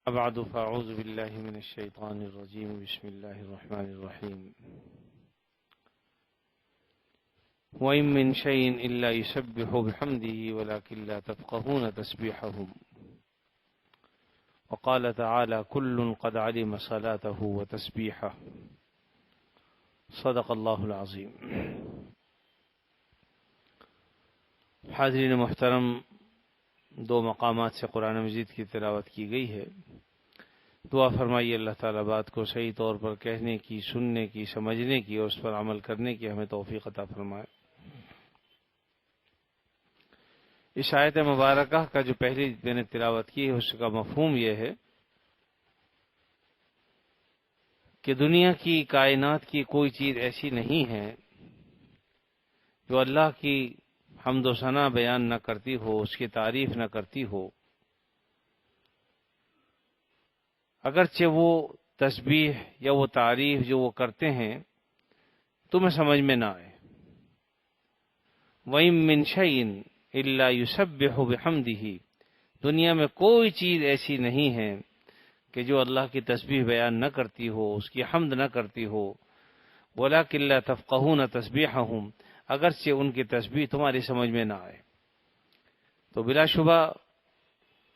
بعد فاعوذ باللہ من الشیطان الرجیم بسم اللہ الرحمن الرحیم وَإِن مِّن شَيْءٍ إِلَّا يُسَبِّحُ بِحَمْدِهِ وَلَكِن لَّا تَفْقَهُونَ تَسْبِيحَهُمْ وقال تعالى كل قد علم صلاته وتسبيحه صدق اللہ العظیم۔ حاضرین محترم، دو مقامات سے قرآن مجید کی تلاوت کی گئی ہے۔ دعا فرمائیے اللہ تعالیٰ بات کو صحیح طور پر کہنے کی، سننے کی، سمجھنے کی اور اس پر عمل کرنے کی ہمیں توفیق عطا فرمائے۔ اس آیت مبارکہ کا جو پہلی میں نے تلاوت کی ہے اس کا مفہوم یہ ہے کہ دنیا کی، کائنات کی کوئی چیز ایسی نہیں ہے جو اللہ کی حمد و ثنا بیان نہ کرتی ہو، اس کی تعریف نہ کرتی ہو، اگرچہ وہ تسبیح یا وہ تعریف جو وہ کرتے ہیں تمہیں سمجھ میں نہ آئے۔ وَإِن مِّن شَيْءٍ إِلَّا يُسَبِّحُ بِحَمْدِهِ، دنیا میں کوئی چیز ایسی نہیں ہے کہ جو اللہ کی تسبیح بیان نہ کرتی ہو، اس کی حمد نہ کرتی ہو۔ وَلَكِن لَّا تَفْقَهُونَ تَسْبِيحَهُمْ، اگرچہ ان کی تسبیح تمہاری سمجھ میں نہ آئے۔ تو بلا شبہ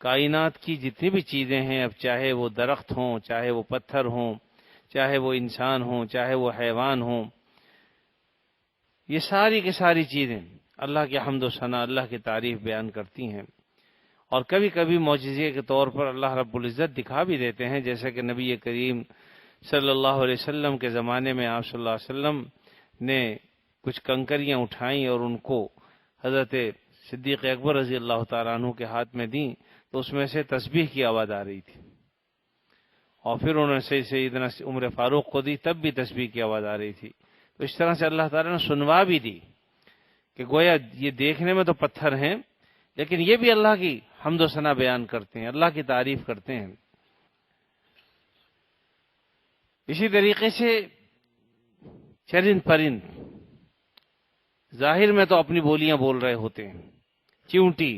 کائنات کی جتنی بھی چیزیں ہیں، اب چاہے وہ درخت ہوں، چاہے وہ پتھر ہوں، چاہے وہ انسان ہوں، چاہے وہ حیوان ہوں، یہ ساری کی ساری چیزیں اللہ کی حمد و ثنا، اللہ کی تعریف بیان کرتی ہیں، اور کبھی کبھی معجزے کے طور پر اللہ رب العزت دکھا بھی دیتے ہیں، جیسے کہ نبی کریم صلی اللہ علیہ وسلم کے زمانے میں آپ صلی اللہ علیہ وسلم نے کچھ کنکریاں اٹھائیں اور ان کو حضرت صدیق اکبر رضی اللہ تعالیٰ عنہ کے ہاتھ میں دیں تو اس میں سے تسبیح کی آواز آ رہی تھی، اور پھر انہوں نے سیدنا عمر فاروق کو دی، تب بھی تسبیح کی آواز آ رہی تھی۔ تو اس طرح سے اللہ تعالیٰ نے سنوا بھی دی کہ گویا یہ دیکھنے میں تو پتھر ہیں لیکن یہ بھی اللہ کی حمد و ثنا بیان کرتے ہیں، اللہ کی تعریف کرتے ہیں۔ اسی طریقے سے چرند پرند ظاہر میں تو اپنی بولیاں بول رہے ہوتے ہیں، چیونٹی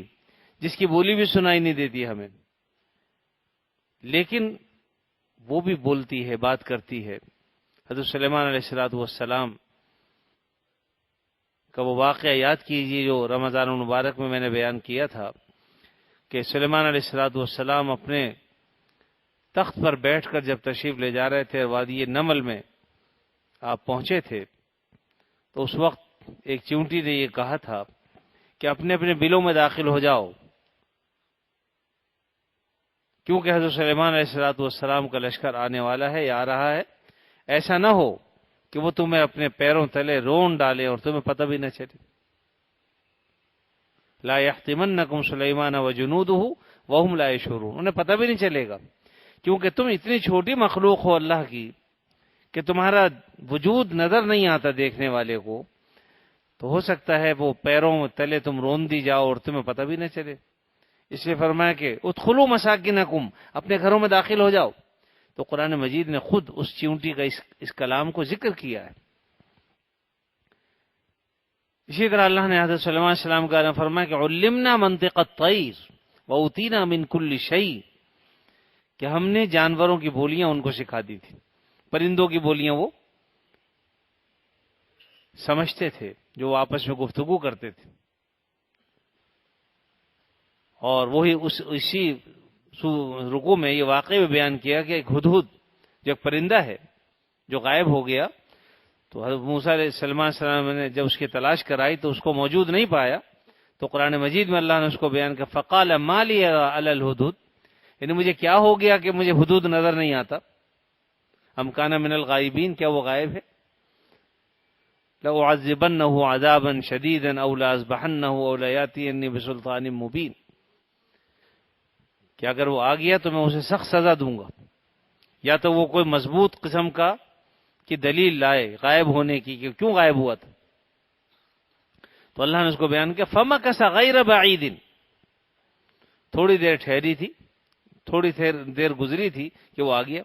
جس کی بولی بھی سنائی نہیں دیتی ہمیں، لیکن وہ بھی بولتی ہے، بات کرتی ہے۔ حضرت سلیمان علیہ السلام کا وہ واقعہ یاد کیجیے جو رمضان المبارک میں نے بیان کیا تھا کہ سلیمان علیہ السلام اپنے تخت پر بیٹھ کر جب تشریف لے جا رہے تھے، وادی نمل میں آپ پہنچے تھے، تو اس وقت ایک چیونٹی نے یہ کہا تھا کہ اپنے اپنے بلوں میں داخل ہو جاؤ، کیونکہ حضرت سلیمان علیہ السلام کا لشکر آنے والا ہے یا آ رہا ہے، ایسا نہ ہو کہ وہ تمہیں اپنے پیروں تلے رون ڈالے اور تمہیں پتہ بھی نہ چلے۔ لا يحطمنکم سلیمان وجنودہ وہم لا یشعرون، انہیں پتہ بھی نہیں چلے گا، کیونکہ تم اتنی چھوٹی مخلوق ہو اللہ کی کہ تمہارا وجود نظر نہیں آتا دیکھنے والے کو، تو ہو سکتا ہے وہ پیروں تلے تم رون دی جاؤ اور تمہیں پتہ بھی نہ چلے۔ اس لیے فرمایا کہ ادخلوا مساکنکم، اپنے گھروں میں داخل ہو جاؤ۔ تو قرآن مجید نے خود اس چیونٹی کا اس کلام کو ذکر کیا ہے۔ اسی طرح اللہ نے حضرت سلیمان علیہ السلام کا فرمایا کہ علمنا منطق الطیر واوتینا من کل شیء، کہ ہم نے جانوروں کی بولیاں ان کو سکھا دی تھی، پرندوں کی بولیاں وہ سمجھتے تھے جو وہ آپس میں گفتگو کرتے تھے، اور وہی اسی رکوع میں یہ واقعہ بھی بیان کیا کہ ایک ہدہد جو ایک پرندہ ہے جو غائب ہو گیا، تو حضرت موسیٰ علیہ السلام نے جب اس کی تلاش کرائی تو اس کو موجود نہیں پایا، تو قرآن مجید میں اللہ نے اس کو بیان کیا فقال ما لی علی الہدہد، یعنی مجھے کیا ہو گیا کہ مجھے ہدہد نظر نہیں آتا، ام کان من الغائبین، کیا وہ غائب ہے؟ لأعذبنہ عذابا شدیدا او لأذبحنہ او لیاتینی بسلطان مبین، کہ اگر وہ آ گیا تو میں اسے سخت سزا دوں گا، یا تو وہ کوئی مضبوط قسم کی دلیل لائے غائب ہونے کی کہ کیوں غائب ہوا تھا۔ تو اللہ نے اس کو بیان کیا فمکث غیر بعید، تھوڑی دیر ٹھہری تھی، تھوڑی دیر گزری تھی کہ وہ آ گیا،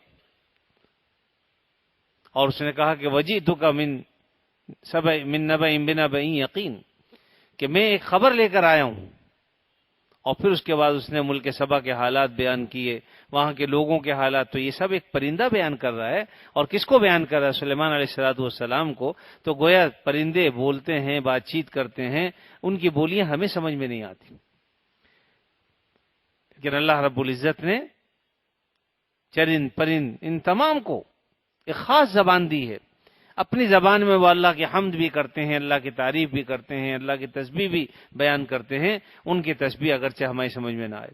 اور اس نے کہا کہ وجئتک من نبأ بنبأ یقین، کہ میں ایک خبر لے کر آیا ہوں اور پھر اس کے بعد اس نے ملک سبا کے حالات بیان کیے، وہاں کے لوگوں کے حالات. تو یہ سب ایک پرندہ بیان کر رہا ہے. اور کس کو بیان کر رہا ہے؟ سلیمان علیہ الصلوۃ والسلام کو. تو گویا پرندے بولتے ہیں، بات چیت کرتے ہیں، ان کی بولیاں ہمیں سمجھ میں نہیں آتی، لیکن اللہ رب العزت نے چرند پرند ان تمام کو ایک خاص زبان دی ہے. اپنی زبان میں وہ اللہ کی حمد بھی کرتے ہیں، اللہ کی تعریف بھی کرتے ہیں، اللہ کی تسبیح بھی بیان کرتے ہیں. ان کی تسبیح اگرچہ ہماری سمجھ میں نہ آئے.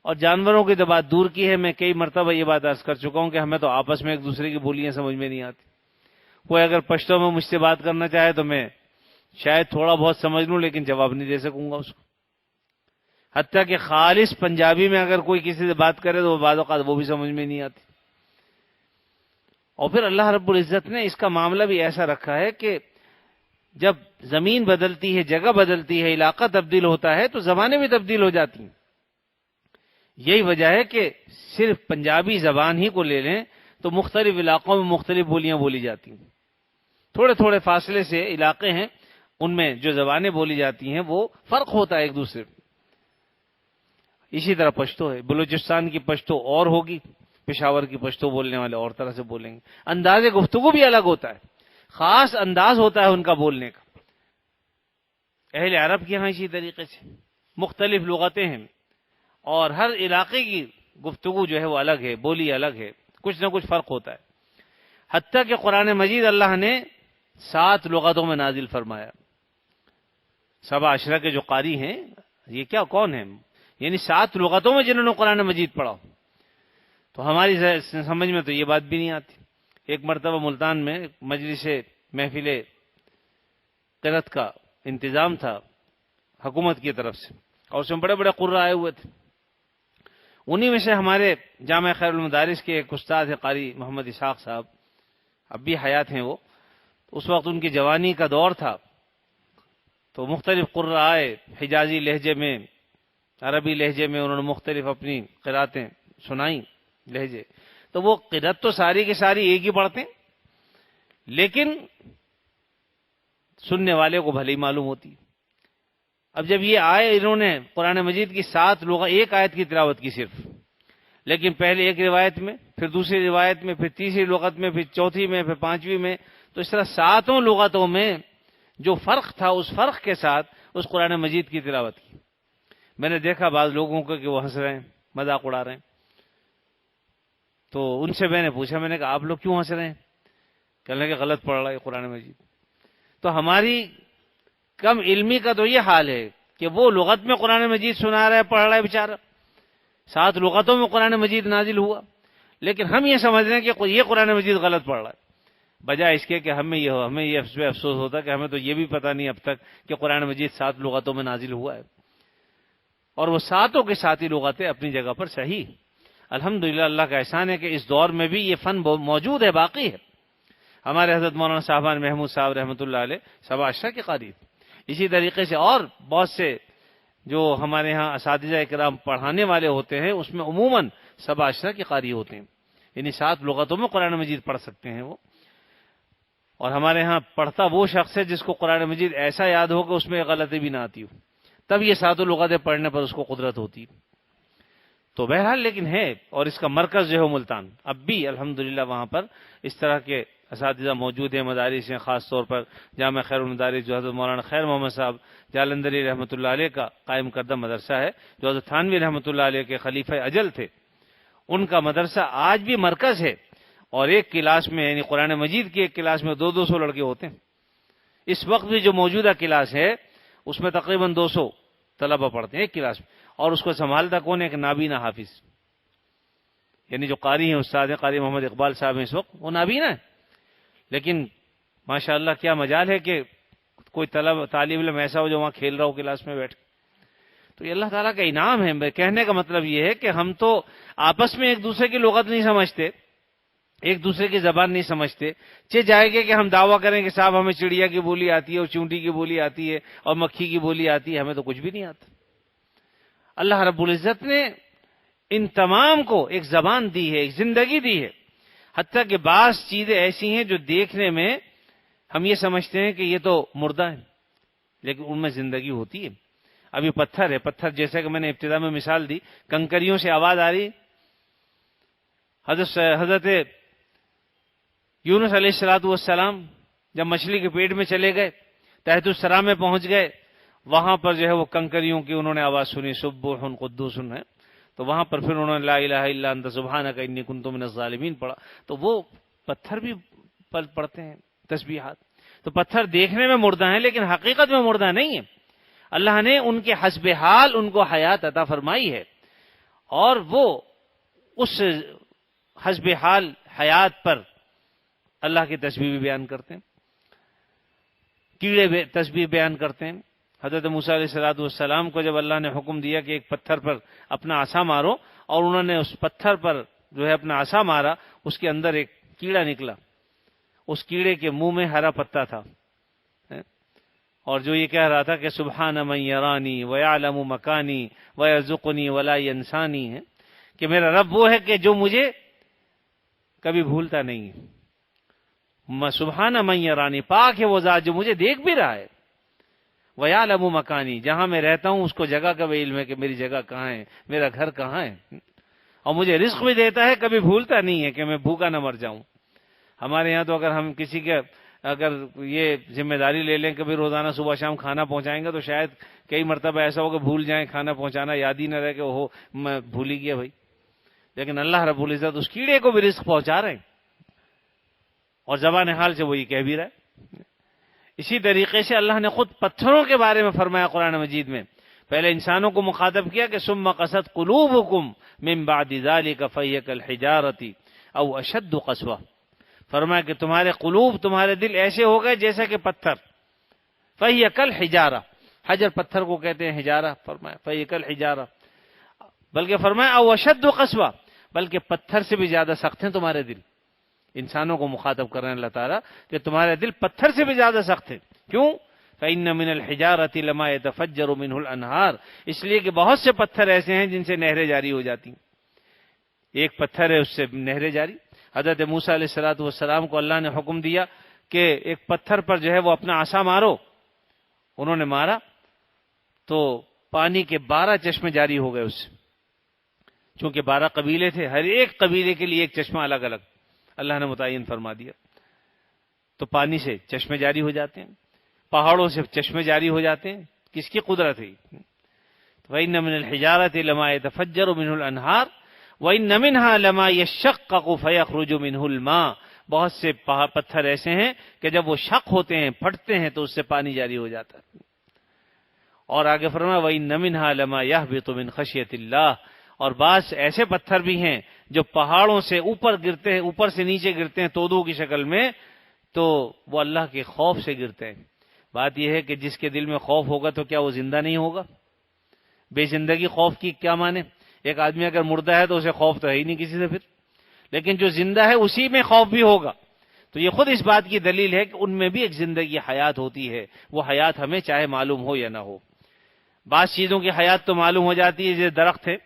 اور جانوروں کی تو بات دور کی ہے. میں کئی مرتبہ یہ بات عرض کر چکا ہوں کہ ہمیں تو آپس میں ایک دوسرے کی بولیاں سمجھ میں نہیں آتی. کوئی اگر پشتو میں مجھ سے بات کرنا چاہے تو میں شاید تھوڑا بہت سمجھ لوں، لیکن جواب نہیں دے سکوں گا اس کو. حتیٰ کہ خالص پنجابی میں اگر کوئی کسی سے بات کرے تو بعض اوقات وہ بھی سمجھ میں نہیں آتی. اور پھر اللہ رب العزت نے اس کا معاملہ بھی ایسا رکھا ہے کہ جب زمین بدلتی ہے، جگہ بدلتی ہے، علاقہ تبدیل ہوتا ہے تو زبانیں بھی تبدیل ہو جاتی ہیں. یہی وجہ ہے کہ صرف پنجابی زبان ہی کو لے لیں تو مختلف علاقوں میں مختلف بولیاں بولی جاتی ہیں. تھوڑے تھوڑے فاصلے سے علاقے ہیں، ان میں جو زبانیں بولی جاتی ہیں وہ فرق ہوتا ہے ایک دوسرے میں. اسی طرح پشتو ہے. بلوچستان کی پشتو اور ہوگی، پشاور کی پشتو بولنے والے اور طرح سے بولیں گے. انداز گفتگو بھی الگ ہوتا ہے، خاص انداز ہوتا ہے ان کا بولنے کا. اہل عرب کے یہاں اسی طریقے سے مختلف لغتیں ہیں، اور ہر علاقے کی گفتگو جو ہے وہ الگ ہے، بولی الگ ہے، کچھ نہ کچھ فرق ہوتا ہے. حتیٰ کہ قرآن مجید اللہ نے 7 لغتوں میں نازل فرمایا. 7 عشرہ کے جو قاری ہیں، یہ کیا کون ہیں؟ یعنی 7 لغتوں میں جنہوں نے قرآن مجید پڑھا. تو ہماری سمجھ میں تو یہ بات بھی نہیں آتی. ایک مرتبہ ملتان میں مجلس محفل قرأت کا انتظام تھا حکومت کی طرف سے، اور اس میں بڑے بڑے قرآ آئے ہوئے تھے. انہی میں سے ہمارے جامعہ خیر المدارس کے ایک استاد ہے قاری محمد اسحاق صاحب، اب بھی حیات ہیں وہ. اس وقت ان کی جوانی کا دور تھا، تو مختلف قرآ آئے، حجازی لہجے میں، عربی لہجے میں انہوں نے مختلف اپنی قراتیں سنائیں لہجے. تو وہ قرات تو ساری کی ساری ایک ہی پڑھتے ہیں، لیکن سننے والے کو بھلے ہی معلوم ہوتی. اب جب یہ آئے، انہوں نے قرآن مجید کی 7 لغت، ایک آیت کی تلاوت کی صرف، لیکن پہلے ایک روایت میں، پھر دوسری روایت میں، پھر تیسری لغت میں، پھر چوتھی میں، پھر 5ویں میں. تو اس طرح 7 لغتوں میں جو فرق تھا اس فرق کے ساتھ اس قرآن مجید کی تلاوت کی. میں نے دیکھا بعض لوگوں کو کہ وہ ہنس رہے ہیں، مذاق اڑا رہے ہیں. تو ان سے میں نے پوچھا، میں نے کہا آپ لوگ کیوں ہنس رہے ہیں؟ کہنے کہ غلط پڑھ رہا ہے قرآن مجید. تو ہماری کم علمی کا تو یہ حال ہے کہ وہ لغت میں قرآن مجید سنا رہا ہے، پڑھ رہا ہے بیچارہ. 7 لغتوں میں قرآن مجید نازل ہوا، لیکن ہم یہ سمجھ رہے ہیں کہ یہ قرآن مجید غلط پڑھ رہا ہے، بجائے اس کے کہ ہمیں یہ افسوس ہوتا کہ ہمیں تو یہ بھی پتہ نہیں اب تک کہ قرآن مجید 7 لغتوں میں نازل ہوا ہے. اور وہ 7 کے 7 ہی لغتیں اپنی جگہ پر صحیح. الحمدللہ اللہ کا احسان ہے کہ اس دور میں بھی یہ فن موجود ہے، باقی ہے. ہمارے حضرت مولانا صاحبان محمود صاحب رحمۃ اللہ علیہ 7 عشرہ کے قاری. اسی طریقے سے اور بہت سے جو ہمارے ہاں اساتذہ کرام پڑھانے والے ہوتے ہیں، اس میں عموماً 7 عشرہ کے قاری ہوتے ہیں، یعنی 7 لغتوں میں قرآن مجید پڑھ سکتے ہیں وہ. اور ہمارے ہاں پڑھتا وہ شخص ہے جس کو قرآن مجید ایسا یاد ہو کہ اس میں غلطی بھی نہ آتی ہو، تب یہ 7 لغتیں پڑھنے پر اس کو قدرت ہوتی. تو بہرحال لیکن ہے، اور اس کا مرکز جو ہے ملتان، اب بھی الحمدللہ وہاں پر اس طرح کے اساتذہ موجود ہیں، مدارس ہیں. خاص طور پر جامعہ خیر المدارس جو حضرت مولانا خیر محمد صاحب جالندری رحمۃ اللہ علیہ کا قائم کردہ مدرسہ ہے، جو حضرت تھانوی رحمۃ اللہ علیہ کے خلیفہ اجل تھے، ان کا مدرسہ آج بھی مرکز ہے. اور ایک کلاس میں، یعنی قرآن مجید کی ایک کلاس میں 200 لڑکے ہوتے ہیں. اس وقت بھی جو موجودہ کلاس ہے اس میں تقریباً 200 طلبہ پڑھتے ہیں ایک کلاس میں، اور اس کو سنبھالتا کون ہے؟ ایک نابینا حافظ. یعنی جو قاری ہیں، استاد قاری محمد اقبال صاحب ہیں اس وقت، وہ نابینا ہے، لیکن ماشاءاللہ کیا مجال ہے کہ کوئی طالب علم ایسا ہو جو وہاں کھیل رہا ہو کلاس میں بیٹھ. تو یہ اللہ تعالیٰ کا انعام ہے. کہنے کا مطلب یہ ہے کہ ہم تو آپس میں ایک دوسرے کی لغت نہیں سمجھتے، ایک دوسرے کی زبان نہیں سمجھتے. جائے گے کہ ہم دعویٰ کریں کہ صاحب ہمیں چڑیا کی بولی آتی ہے اور چونٹی کی بولی آتی ہے اور مکھی کی بولی آتی ہے، ہمیں تو کچھ بھی نہیں آتا. اللہ رب العزت نے ان تمام کو ایک زبان دی ہے، ایک زندگی دی ہے. حتیٰ کہ بعض چیزیں ایسی ہیں جو دیکھنے میں ہم یہ سمجھتے ہیں کہ یہ تو مردہ ہے، لیکن ان میں زندگی ہوتی ہے. ابھی پتھر ہے، پتھر جیسے کہ میں نے ابتدا میں مثال دی، کنکریوں سے آواز آ رہی. حضرت یونس علیہ السلام جب مچھلی کے پیٹ میں چلے گئے، تحت الثری میں پہنچ گئے، وہاں پر جو ہے وہ کنکریوں کی انہوں نے آواز سنی، سبوح قدوس ہے. تو وہاں پر پھر انہوں نے لا الہ الا انت سبحانک انی کنت من الظالمین پڑھا. تو وہ پتھر بھی پڑھتے ہیں تسبیحات. تو پتھر دیکھنے میں مردہ ہیں لیکن حقیقت میں مردہ نہیں ہے. اللہ نے ان کے حسب حال ان کو حیات عطا فرمائی ہے، اور وہ اس حسب حال حیات پر اللہ کی تسبیح بھی بیان کرتے ہیں، کیڑے تسبیح بیان کرتے ہیں. حضرت موسیٰ علیہ السلام کو جب اللہ نے حکم دیا کہ ایک پتھر پر اپنا عصا مارو، اور انہوں نے اس پتھر پر جو ہے اپنا عصا مارا، اس کے اندر ایک کیڑا نکلا. اس کیڑے کے منہ میں ہرا پتا تھا، اور جو یہ کہہ رہا تھا کہ سبحان من یرانی ویعلم مکانی ویرزقنی ولا ینسانی، ہے کہ میرا رب وہ ہے کہ جو مجھے کبھی بھولتا نہیں ہے. سبحان من یرانی، پاک ہے وہ ذات جو مجھے دیکھ بھی رہا ہے. ویعلم مکانی، جہاں میں رہتا ہوں اس کو جگہ کا بھی علم ہے کہ میری جگہ کہاں ہے، میرا گھر کہاں ہے، اور مجھے رزق بھی دیتا ہے، کبھی بھولتا نہیں ہے کہ میں بھوکا نہ مر جاؤں. ہمارے یہاں تو اگر ہم کسی کے اگر یہ ذمہ داری لے لیں کہ بھی روزانہ صبح شام کھانا پہنچائیں گے، تو شاید کئی مرتبہ ایسا ہو کہ بھول جائیں کھانا پہنچانا، یاد ہی نہ رہے کہ وہ میں بھول ہی گیا بھائی. لیکن اللہ رب العزت اس کیڑے کو بھی رزق پہنچا رہے ہیں، اور زبان حال سے وہ یہ کہہ بھی رہا ہے. اسی طریقے سے اللہ نے خود پتھروں کے بارے میں فرمایا قرآن مجید میں. پہلے انسانوں کو مخاطب کیا کہ ثم قست قلوبکم من بعد ذلک فہی کالحجارۃ او اشد قسوہ. فرمایا کہ تمہارے قلوب، تمہارے دل ایسے ہو گئے جیسا کہ پتھر. فہی کالحجارہ، حجر پتھر کو کہتے ہیں حجارہ، فرمایا فہی کالحجارہ. بلکہ فرمایا او اشد قسوہ، بلکہ پتھر سے بھی زیادہ سخت ہیں تمہارے دل. انسانوں کو مخاطب کر رہے ہیں اللہ تعالیٰ کہ تمہارے دل پتھر سے بھی زیادہ سخت ہیں. کیوں؟ فَإِنَّ مِنَ الْحِجَارَةِ لَمَا يَتَفَجَّرُ مِنْهُ الْأَنْهَارُ، اس لیے کہ بہت سے پتھر ایسے ہیں جن سے نہریں جاری ہو جاتی ہیں. ایک پتھر ہے اس سے نہریں جاری. حضرت موسیٰ علیہ السلام کو اللہ نے حکم دیا کہ ایک پتھر پر جو ہے وہ اپنا عصا مارو. انہوں نے مارا تو پانی کے 12 چشمے جاری ہو گئے اس سے. چونکہ 12 قبیلے تھے، ہر ایک قبیلے کے لیے ایک چشمہ الگ الگ اللہ نے متعین فرما دیا. تو پانی سے چشمے جاری ہو جاتے ہیں، پہاڑوں سے چشمے جاری ہو جاتے ہیں. کس کی قدرت ہے؟ وَإِنَّ مِنَ الْحِجَارَةِ لَمَا يَتَفَجَّرُ مِنْهُ الْأَنْهَارُ وَإِنَّ مِنْهَا لَمَا يَشَّقَّقُ فَيَخْرُجُ مِنْهُ الْمَاءُ. بہت سے پتھر ایسے ہیں کہ جب وہ شق ہوتے ہیں، پھٹتے ہیں، تو اس سے پانی جاری ہو جاتا ہے. اور آگے فرمایا وَإِنَّ مِنْهَا لَمَا يَهْبِطُ مِنْ خَشْيَةِ اللَّهِ. اور بعض ایسے پتھر بھی ہیں جو پہاڑوں سے اوپر گرتے ہیں، اوپر سے نیچے گرتے ہیں تودوں کی شکل میں، تو وہ اللہ کے خوف سے گرتے ہیں. بات یہ ہے کہ جس کے دل میں خوف ہوگا تو کیا وہ زندہ نہیں ہوگا؟ بے زندگی خوف کی کیا مانے؟ ایک آدمی اگر مردہ ہے تو اسے خوف تو ہے ہی نہیں کسی سے پھر، لیکن جو زندہ ہے اسی میں خوف بھی ہوگا. تو یہ خود اس بات کی دلیل ہے کہ ان میں بھی ایک زندگی حیات ہوتی ہے. وہ حیات ہمیں چاہے معلوم ہو یا نہ ہو. بعض چیزوں کی حیات تو معلوم ہو جاتی ہے، جیسے درخت ہے،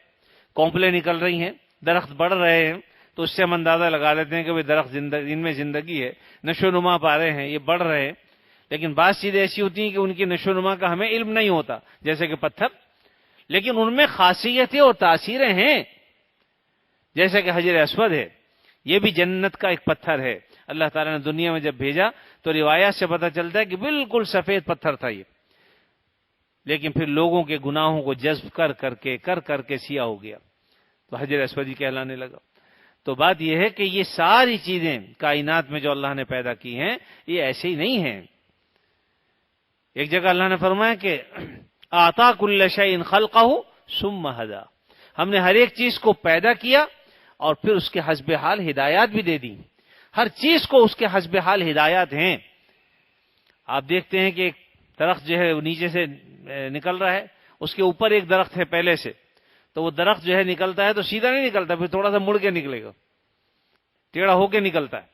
کونپلیں نکل رہی ہیں، درخت بڑھ رہے ہیں، تو اس سے ہم اندازہ لگا لیتے ہیں کہ وہ درخت ان میں زندگی ہے، نشو و نما پا رہے ہیں، یہ بڑھ رہے ہیں. لیکن بعض چیزیں ایسی ہوتی ہیں کہ ان کی نشو و نما کا ہمیں علم نہیں ہوتا، جیسے کہ پتھر، لیکن ان میں خاصیتیں اور تاثیریں ہیں. جیسے کہ حجر اسود ہے، یہ بھی جنت کا ایک پتھر ہے. اللہ تعالیٰ نے دنیا میں جب بھیجا تو روایات سے پتہ چلتا ہے کہ بالکل سفید پتھر تھا یہ، لیکن پھر لوگوں کے گناہوں کو جذب کر کے سیاہ ہو گیا تو حجر اسودی کہلانے لگا. تو بات یہ ہے کہ یہ ساری چیزیں کائنات میں جو اللہ نے پیدا کی ہیں یہ ایسے ہی نہیں ہیں. ایک جگہ اللہ نے فرمایا کہ آتا کل شیء خلقہ ثم ہدی، ہم نے ہر ایک چیز کو پیدا کیا اور پھر اس کے حسب حال ہدایات بھی دے دی. ہر چیز کو اس کے حسب حال ہدایات ہیں. آپ دیکھتے ہیں کہ ایک درخت جو ہے وہ نیچے سے نکل رہا ہے، اس کے اوپر ایک درخت ہے پہلے سے، تو وہ درخت جو ہے نکلتا ہے تو سیدھا نہیں نکلتا، پھر تھوڑا سا مڑ کے نکلے گا، ٹیڑھا ہو کے نکلتا ہے.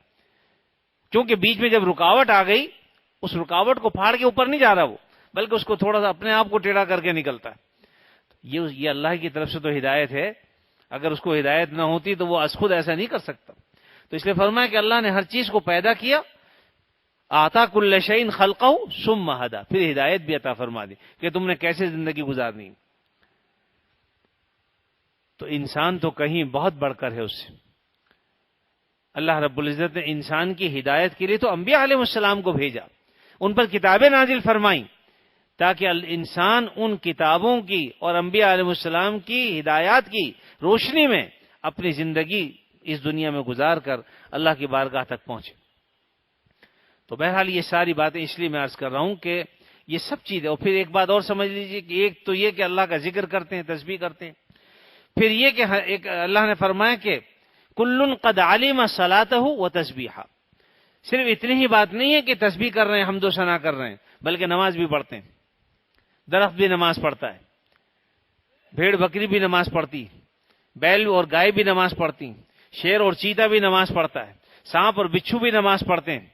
کیونکہ بیچ میں جب رکاوٹ آ گئی، اس رکاوٹ کو پھاڑ کے اوپر نہیں جا رہا وہ، بلکہ اس کو تھوڑا سا اپنے آپ کو ٹیڑھا کر کے نکلتا ہے. یہ اللہ کی طرف سے تو ہدایت ہے. اگر اس کو ہدایت نہ ہوتی تو وہ از خود ایسا نہیں کر سکتا. تو اس لیے فرمایا کہ اللہ نے ہر چیز کو پیدا کیا آتا کل شیء خلقہ ثم ہدی، پھر ہدایت بھی عطا فرما دی کہ تم نے کیسے زندگی گزارنی. تو انسان تو کہیں بہت بڑھ کر ہے اس سے. اللہ رب العزت نے انسان کی ہدایت کے لیے تو انبیاء علیہ السلام کو بھیجا، ان پر کتابیں نازل فرمائیں تاکہ انسان ان کتابوں کی اور انبیاء علیہ السلام کی ہدایات کی روشنی میں اپنی زندگی اس دنیا میں گزار کر اللہ کی بارگاہ تک پہنچے. تو بہرحال یہ ساری باتیں اس لیے میں عرض کر رہا ہوں کہ یہ سب چیزیں. اور پھر ایک بات اور سمجھ لیجئے کہ ایک تو یہ کہ اللہ کا ذکر کرتے ہیں، تسبیح کرتے ہیں. پھر یہ کہ ایک اللہ نے فرمایا کہ کل قد علم صلاتہ و تسبیحہ. صرف اتنی ہی بات نہیں ہے کہ تسبیح کر رہے ہیں، حمد و ثنا کر رہے ہیں، بلکہ نماز بھی پڑھتے ہیں. درخت بھی نماز پڑھتا ہے، بھیڑ بکری بھی نماز پڑھتی، بیل اور گائے بھی نماز پڑھتی، شیر اور چیتا بھی نماز پڑھتا ہے، سانپ اور بچھو بھی نماز پڑھتے ہیں.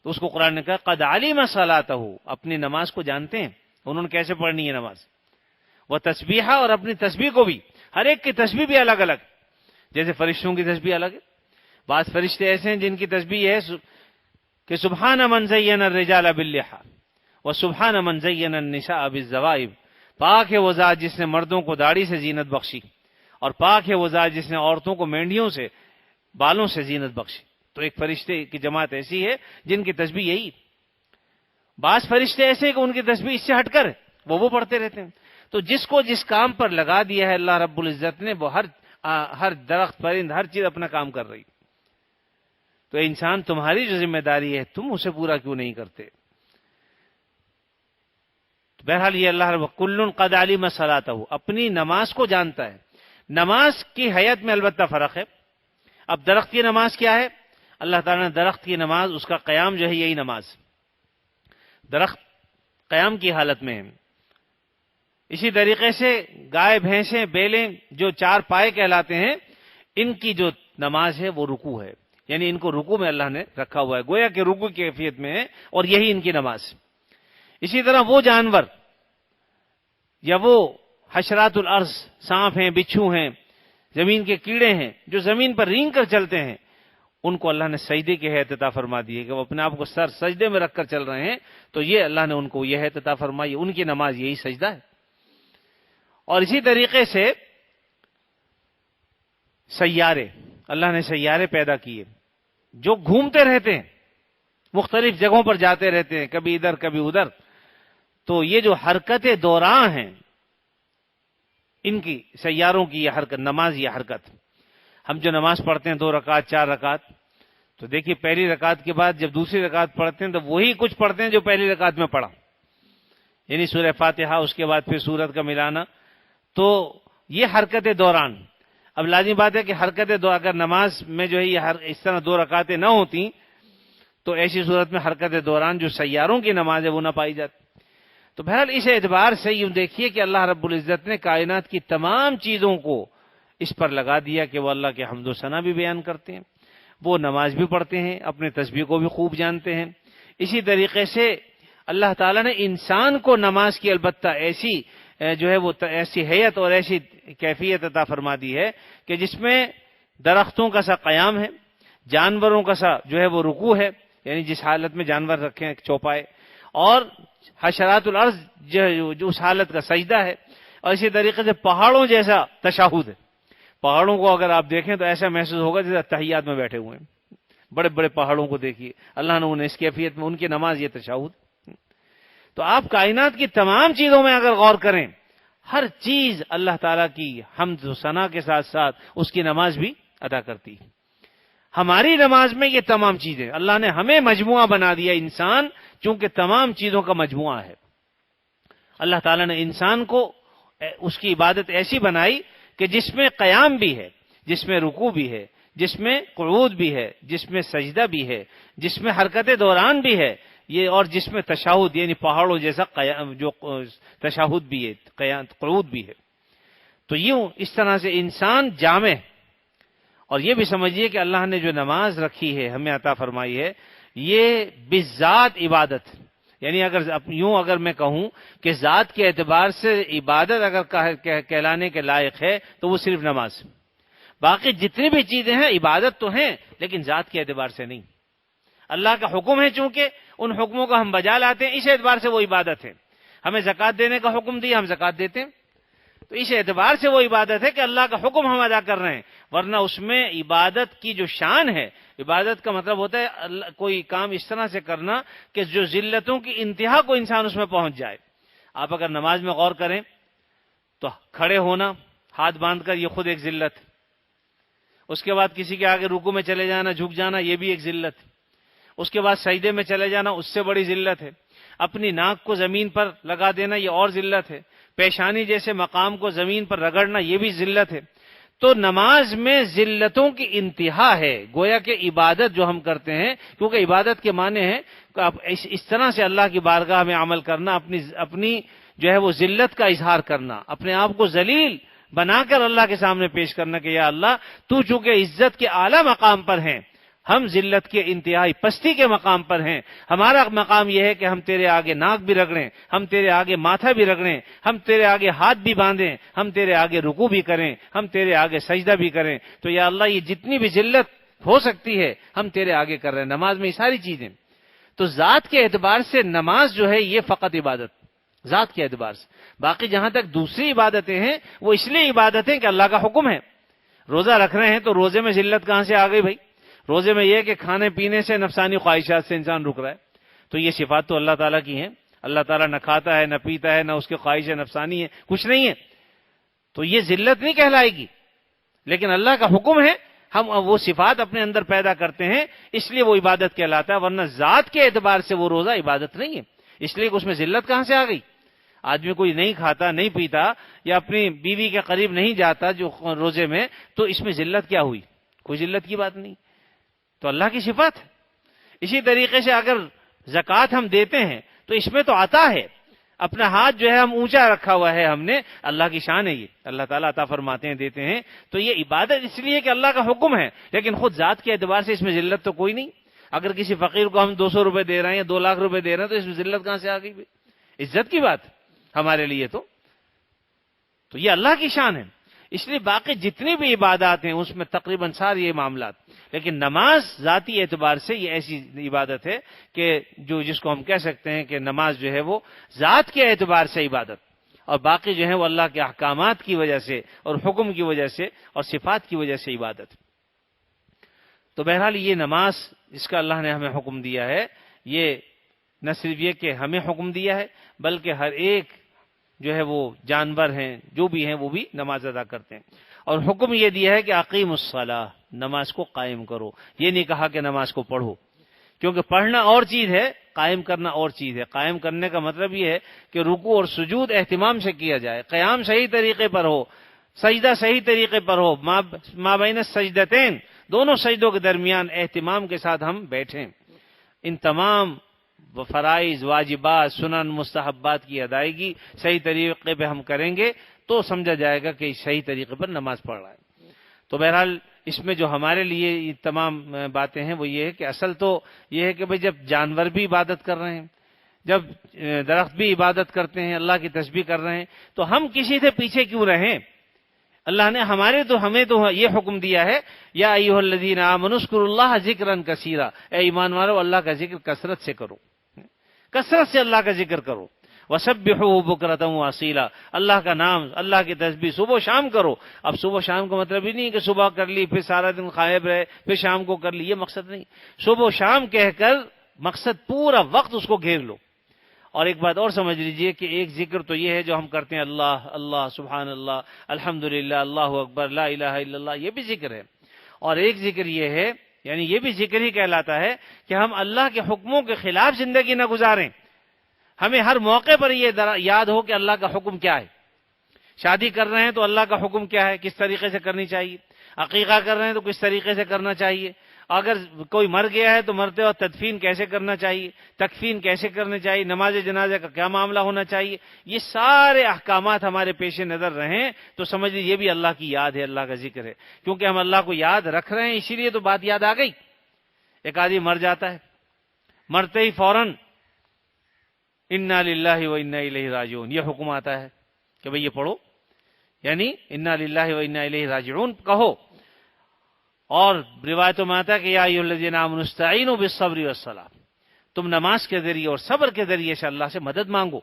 تو اس کو قرآن نے کہا قد علم صلاتہ، اپنی نماز کو جانتے ہیں انہوں نے کیسے پڑھنی ہے نماز. وہ تسبیحہ، اور اپنی تسبیح کو بھی، ہر ایک کی تسبیح بھی الگ الگ. جیسے فرشتوں کی تسبیح الگ ہے. بعض فرشتے ایسے ہیں جن کی تسبیح ہے کہ سبحان من زین الرجال باللحى وسبحان من زین النساء بالزوائب. پاک ہے وہ ذات جس نے مردوں کو داڑھی سے زینت بخشی، اور پاک ہے وہ ذات جس نے عورتوں کو مینڈیوں سے، بالوں سے زینت بخشی. تو ایک فرشتے کی جماعت ایسی ہے جن کی تسبیح یہی. بعض فرشتے ایسے ہیں کہ ان کی تسبیح اس سے ہٹ کر وہ پڑھتے رہتے ہیں. تو جس کو جس کام پر لگا دیا ہے اللہ رب العزت نے، وہ ہر درخت پرند ہر چیز اپنا کام کر رہی. تو انسان تمہاری جو ذمہ داری ہے تم اسے پورا کیوں نہیں کرتے؟ تو بہرحال یہ اللہ رب کل قد علم صلاتہ، اپنی نماز کو جانتا ہے. نماز کی حیت میں البتہ فرق ہے. اب درخت کی نماز کیا ہے؟ اللہ تعالیٰ نے درخت کی نماز، اس کا قیام جو ہے یہی نماز. درخت قیام کی حالت میں ہے. اسی طریقے سے گائے بھینسیں بیلیں جو چار پائے کہلاتے ہیں، ان کی جو نماز ہے وہ رکوع ہے. یعنی ان کو رکوع میں اللہ نے رکھا ہوا ہے، گویا کہ رکوع کی کیفیت میں ہے، اور یہی ان کی نماز. اسی طرح وہ جانور یا وہ حشرات الارض، سانپ ہیں، بچھو ہیں، زمین کے کیڑے ہیں جو زمین پر رینگ کر چلتے ہیں، ان کو اللہ نے سجدے کی حیت عطا فرما دی ہے کہ وہ اپنے آپ کو سر سجدے میں رکھ کر چل رہے ہیں. تو یہ اللہ نے ان کو یہ حیت عطا فرمائی، ان کی نماز یہی سجدہ ہے. اور اسی طریقے سے سیارے، اللہ نے سیارے پیدا کیے جو گھومتے رہتے ہیں، مختلف جگہوں پر جاتے رہتے ہیں، کبھی ادھر کبھی ادھر. تو یہ جو حرکت دوران ہیں، ان کی سیاروں کی یہ حرکت، نماز یہ حرکت. ہم جو نماز پڑھتے ہیں 2 رکعت 4 رکعت، تو دیکھیے پہلی رکعت کے بعد جب دوسری رکعت پڑھتے ہیں تو وہی کچھ پڑھتے ہیں جو پہلی رکعت میں پڑھا، یعنی سورہ فاتحہ، اس کے بعد پھر سورت کا ملانا. تو یہ حرکت دوران. اب لازمی بات ہے کہ حرکت اگر نماز میں جو ہے یہ اس طرح 2 رکعتیں نہ ہوتی تو ایسی صورت میں حرکت دوران جو سیاروں کی نماز ہے وہ نہ پائی جاتی. تو بہرحال اس اعتبار سے یوں دیکھیے کہ اللہ رب العزت نے کائنات کی تمام چیزوں کو اس پر لگا دیا کہ وہ اللہ کے حمد و ثنا بھی بیان کرتے ہیں، وہ نماز بھی پڑھتے ہیں، اپنے تسبیح کو بھی خوب جانتے ہیں. اسی طریقے سے اللہ تعالیٰ نے انسان کو نماز کی البتہ ایسی جو ہے وہ ایسی حیت اور ایسی کیفیت عطا فرما دی ہے کہ جس میں درختوں کا سا قیام ہے، جانوروں کا سا جو ہے وہ رکوع ہے، یعنی جس حالت میں جانور رکھے ہیں چوپائے، اور حشرات الارض جو اس حالت کا سجدہ ہے. اور اسی طریقے سے پہاڑوں جیسا تشہد ہے. پہاڑوں کو اگر آپ دیکھیں تو ایسا محسوس ہوگا جیسے تحیات میں بیٹھے ہوئے ہیں. بڑے بڑے پہاڑوں کو دیکھیے، اللہ نے انہیں اس کیفیت میں، ان کی نماز یہ تشہد. تو آپ کائنات کی تمام چیزوں میں اگر غور کریں، ہر چیز اللہ تعالیٰ کی حمد و ثنا کے ساتھ ساتھ اس کی نماز بھی ادا کرتی ہے. ہماری نماز میں یہ تمام چیزیں اللہ نے ہمیں مجموعہ بنا دیا. انسان چونکہ تمام چیزوں کا مجموعہ ہے، اللہ تعالیٰ نے انسان کو اس کی عبادت ایسی بنائی کہ جس میں قیام بھی ہے، جس میں رکوع بھی ہے، جس میں قعود بھی ہے، جس میں سجدہ بھی ہے، جس میں حرکت دوران بھی ہے، یہ اور جس میں تشہد یعنی پہاڑوں جیسا جو تشہد بھی ہے، قعود بھی ہے. تو یوں اس طرح سے انسان جامع. اور یہ بھی سمجھیے کہ اللہ نے جو نماز رکھی ہے، ہمیں عطا فرمائی ہے، یہ بذات عبادت. یعنی اگر میں کہوں کہ ذات کے اعتبار سے عبادت اگر کہلانے کے لائق ہے تو وہ صرف نماز. باقی جتنی بھی چیزیں ہیں عبادت تو ہیں لیکن ذات کے اعتبار سے نہیں. اللہ کا حکم ہے چونکہ ان حکموں کو ہم بجا لاتے ہیں، اس اعتبار سے وہ عبادت ہے۔ ہمیں زکوٰۃ دینے کا حکم دیا، ہم زکوٰۃ دیتے ہیں، تو اس اعتبار سے وہ عبادت ہے کہ اللہ کا حکم ہم ادا کر رہے ہیں، ورنہ اس میں عبادت کی جو شان ہے، عبادت کا مطلب ہوتا ہے کوئی کام اس طرح سے کرنا کہ جو ذلتوں کی انتہا کو انسان اس میں پہنچ جائے۔ آپ اگر نماز میں غور کریں تو کھڑے ہونا ہاتھ باندھ کر یہ خود ایک ذلت ہے، اس کے بعد کسی کے آگے رکوع میں چلے جانا، جھک جانا، یہ بھی ایک ذلت ہے، اس کے بعد سجدے میں چلے جانا، اس سے بڑی ذلت ہے، اپنی ناک کو زمین پر لگا دینا یہ اور ذلت ہے، پیشانی جیسے مقام کو زمین پر رگڑنا یہ بھی ذلت ہے۔ تو نماز میں ذلتوں کی انتہا ہے، گویا کہ عبادت جو ہم کرتے ہیں، کیونکہ عبادت کے معنی ہے اس طرح سے اللہ کی بارگاہ میں عمل کرنا، اپنی جو ہے وہ ذلت کا اظہار کرنا، اپنے آپ کو ذلیل بنا کر اللہ کے سامنے پیش کرنا کہ یا اللہ تو چونکہ عزت کے اعلیٰ مقام پر ہیں، ہم ذلت کے انتہائی پستی کے مقام پر ہیں، ہمارا مقام یہ ہے کہ ہم تیرے آگے ناک بھی رگڑیں، ہم تیرے آگے ماتھا بھی رگڑیں، ہم تیرے آگے ہاتھ بھی باندھیں، ہم تیرے آگے رکوع بھی کریں، ہم تیرے آگے سجدہ بھی کریں۔ تو یا اللہ یہ جتنی بھی ذلت ہو سکتی ہے ہم تیرے آگے کر رہے ہیں، نماز میں یہ ساری چیزیں۔ تو ذات کے اعتبار سے نماز جو ہے یہ فقط عبادت، ذات کے اعتبار سے۔ باقی جہاں تک دوسری عبادتیں ہیں وہ اس لیے عبادت ہیں کہ اللہ کا حکم ہے۔ روزہ رکھ رہے ہیں تو روزے میں ذلت کہاں سے آ گئی بھائی؟ روزے میں یہ کہ کھانے پینے سے، نفسانی خواہشات سے انسان رک رہا ہے، تو یہ صفات تو اللہ تعالیٰ کی ہیں۔ اللہ تعالیٰ نہ کھاتا ہے، نہ پیتا ہے، نہ اس کی خواہش نفسانی ہے، کچھ نہیں ہے، تو یہ ذلت نہیں کہلائے گی۔ لیکن اللہ کا حکم ہے، ہم وہ صفات اپنے اندر پیدا کرتے ہیں، اس لیے وہ عبادت کہلاتا ہے، ورنہ ذات کے اعتبار سے وہ روزہ عبادت نہیں ہے۔ اس لیے کہ اس میں ذلت کہاں سے آ گئی؟ آدمی کوئی نہیں کھاتا، نہیں پیتا، یا اپنی بیوی کے قریب نہیں جاتا جو روزے میں، تو اس میں ذلت کیا ہوئی؟ کوئی ذلت کی بات نہیں، تو اللہ کی صفات ہے۔ اسی طریقے سے اگر زکوٰۃ ہم دیتے ہیں تو اس میں تو عطا ہے، اپنا ہاتھ جو ہے ہم اونچا رکھا ہوا ہے ہم نے، اللہ کی شان ہے یہ، اللہ تعالیٰ عطا فرماتے ہیں، دیتے ہیں، تو یہ عبادت اس لیے کہ اللہ کا حکم ہے، لیکن خود ذات کے اعتبار سے اس میں ذلت تو کوئی نہیں۔ اگر کسی فقیر کو ہم 200 روپے دے رہے ہیں یا 2 لاکھ روپے دے رہے ہیں تو اس میں ذلت کہاں سے آ گئی؟ عزت کی بات ہمارے لیے تو یہ اللہ کی شان ہے۔ اس لیے باقی جتنی بھی عبادات ہیں اس میں تقریباً سارے یہ معاملات، لیکن نماز ذاتی اعتبار سے یہ ایسی عبادت ہے کہ جس کو ہم کہہ سکتے ہیں کہ نماز جو ہے وہ ذات کے اعتبار سے عبادت، اور باقی جو ہے وہ اللہ کے احکامات کی وجہ سے اور حکم کی وجہ سے اور صفات کی وجہ سے عبادت۔ تو بہرحال یہ نماز اس کا اللہ نے ہمیں حکم دیا ہے، یہ نہ صرف یہ کہ ہمیں حکم دیا ہے بلکہ ہر ایک جو ہے وہ جانور ہیں جو بھی ہیں وہ بھی نماز ادا کرتے ہیں، اور حکم یہ دیا ہے کہ اقیم الصلاۃ، نماز کو قائم کرو۔ یہ نہیں کہا کہ نماز کو پڑھو، کیونکہ پڑھنا اور چیز ہے، قائم کرنا اور چیز ہے۔ قائم کرنے کا مطلب یہ ہے کہ رکوع اور سجود اہتمام سے کیا جائے، قیام صحیح طریقے پر ہو، سجدہ صحیح طریقے پر ہو، مابین السجدتین، دونوں سجدوں کے درمیان اہتمام کے ساتھ ہم بیٹھیں۔ ان تمام فرائض، واجبات، سنن، مستحبات کی ادائیگی صحیح طریقے پہ ہم کریں گے تو سمجھا جائے گا کہ صحیح طریقے پر نماز پڑھ رہا ہے۔ تو بہرحال اس میں جو ہمارے لیے یہ تمام باتیں ہیں وہ یہ ہے کہ اصل تو یہ ہے کہ بھئی جب جانور بھی عبادت کر رہے ہیں، جب درخت بھی عبادت کرتے ہیں، اللہ کی تسبیح کر رہے ہیں، تو ہم کسی سے پیچھے کیوں رہیں؟ اللہ نے ہمیں تو یہ حکم دیا ہے، یا ایھا الذین آمنوا اذکروا اللہ ذکرا کثیرا، اے ایمان والو اللہ کا ذکر کثرت سے کرو، کثرت سے اللہ کا ذکر کرو، وسبحوہ بکرۃ واصیلا، اللہ کا نام، اللہ کی تسبیح صبح و شام کرو۔ اب صبح و شام کا مطلب ہی نہیں کہ صبح کر لی پھر سارا دن غائب رہے پھر شام کو کر لی، یہ مقصد نہیں۔ صبح و شام کہہ کر مقصد پورا وقت اس کو گھیر لو۔ اور ایک بات اور سمجھ لیجئے کہ ایک ذکر تو یہ ہے جو ہم کرتے ہیں، اللہ اللہ، سبحان اللہ، الحمدللہ، اللہ اکبر، لا الہ الا اللہ، یہ بھی ذکر ہے۔ اور ایک ذکر یہ ہے، یعنی یہ بھی ذکر ہی کہلاتا ہے کہ ہم اللہ کے حکموں کے خلاف زندگی نہ گزاریں، ہمیں ہر موقع پر یہ یاد ہو کہ اللہ کا حکم کیا ہے۔ شادی کر رہے ہیں تو اللہ کا حکم کیا ہے، کس طریقے سے کرنی چاہیے، عقیقہ کر رہے ہیں تو کس طریقے سے کرنا چاہیے، اگر کوئی مر گیا ہے تو مرتے وقت تدفین کیسے کرنا چاہیے، تکفین کیسے کرنا چاہیے، نماز جنازہ کا کیا معاملہ ہونا چاہیے، یہ سارے احکامات ہمارے پیش نظر رہیں تو سمجھ لیجیے یہ بھی اللہ کی یاد ہے، اللہ کا ذکر ہے، کیونکہ ہم اللہ کو یاد رکھ رہے ہیں اسی لیے تو بات یاد آ گئی۔ ایک آدمی مر جاتا ہے، مرتے ہی فوراً انا للہ و انا الیہ راجعون یہ حکم آتا ہے کہ بھئی یہ پڑھو، یعنی انا للہ و انا الیہ راجعون کہو۔ اور روایتوں میں آتا ہے کہ یا ایھا الذین آمنوا استعینوا بالصبر والصلاۃ، تم نماز کے ذریعے اور صبر کے ذریعے سے اللہ سے مدد مانگو.